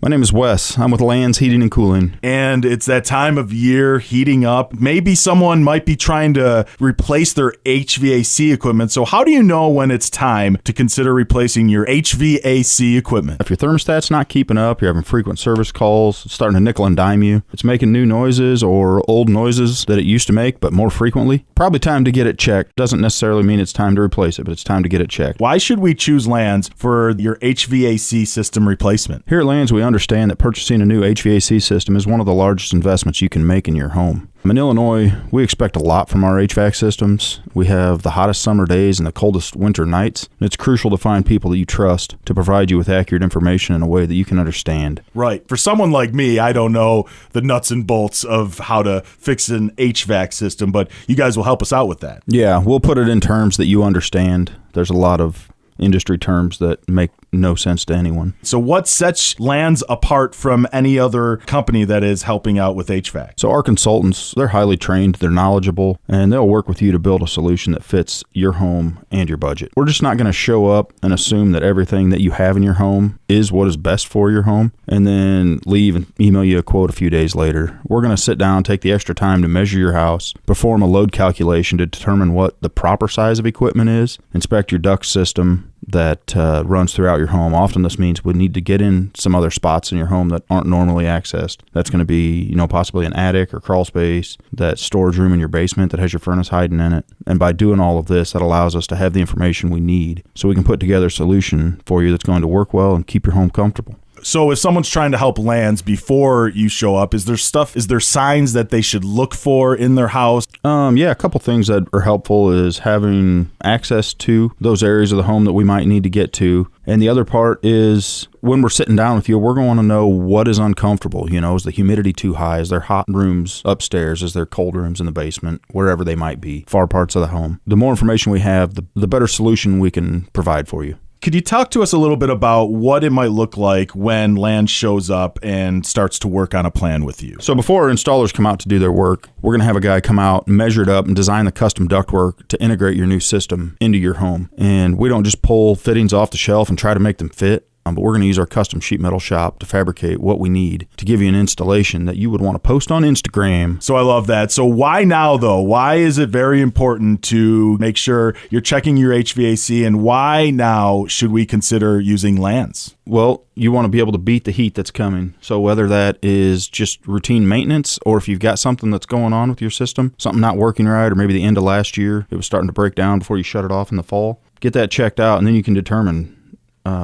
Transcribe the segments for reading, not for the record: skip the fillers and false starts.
My name is Wes. I'm with Lanz Heating and Cooling. And it's that time of year, heating up. Maybe someone might be trying to replace their HVAC equipment. So how do you know when it's time to consider replacing your HVAC equipment? If your thermostat's not keeping up, you're having frequent service calls, it's starting to nickel and dime you, it's making new noises or old noises that it used to make, but more frequently, probably time to get it checked. Doesn't necessarily mean it's time to replace it, but it's time to get it checked. Why should we choose Lanz for your HVAC system replacement? Here at Lanz, we understand that purchasing a new HVAC system is one of the largest investments you can make in your home. In Illinois, we expect a lot from our HVAC systems. We have the hottest summer days and the coldest winter nights. And it's crucial to find people that you trust to provide you with accurate information in a way that you can understand. Right. For someone like me, I don't know the nuts and bolts of how to fix an HVAC system, but you guys will help us out with that. Yeah, we'll put it in terms that you understand. There's a lot of industry terms that make no sense to anyone. So what sets Lanz apart from any other company that is helping out with HVAC? So our consultants, they're highly trained, they're knowledgeable, and they'll work with you to build a solution that fits your home and your budget. We're just not going to show up and assume that everything that you have in your home is what is best for your home and then leave and email you a quote a few days later. We're going to sit down, take the extra time to measure your house, perform a load calculation to determine what the proper size of equipment is, inspect your duct system that runs throughout your home. Often this means we need to get in some other spots in your home that aren't normally accessed. That's going to be, possibly an attic or crawl space, that storage room in your basement that has your furnace hiding in it. And by doing all of this, that allows us to have the information we need so we can put together a solution for you that's going to work well and keep your home comfortable. So if someone's trying to help Lanz before you show up, is there signs that they should look for in their house? Yeah, a couple things that are helpful is having access to those areas of the home that we might need to get to. And the other part is when we're sitting down with you, we're going to know what is uncomfortable. Is the humidity too high? Is there hot rooms upstairs? Is there cold rooms in the basement? Wherever they might be, far parts of the home. The more information we have, the better solution we can provide for you. Could you talk to us a little bit about what it might look like when Lanz shows up and starts to work on a plan with you? So before our installers come out to do their work, we're going to have a guy come out, measure it up, and design the custom ductwork to integrate your new system into your home. And we don't just pull fittings off the shelf and try to make them fit. But we're going to use our custom sheet metal shop to fabricate what we need to give you an installation that you would want to post on Instagram. So I love that. So why now, though? Why is it very important to make sure you're checking your HVAC, and why now should we consider using Lanz? Well, you want to be able to beat the heat that's coming. So whether that is just routine maintenance, or if you've got something that's going on with your system, something not working right, or maybe the end of last year, it was starting to break down before you shut it off in the fall, get that checked out, and then you can determine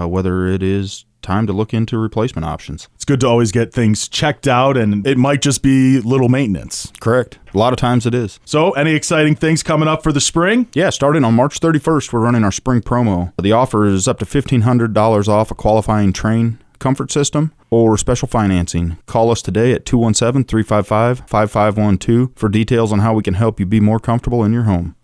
whether it is time to look into replacement options. It's good to always get things checked out, and it might just be little maintenance. Correct. A lot of times it is. So any exciting things coming up for the spring? Yeah, starting on March 31st, we're running our spring promo. The offer is up to $1,500 off a qualifying Trane comfort system or special financing. Call us today at 217-355-5512 for details on how we can help you be more comfortable in your home.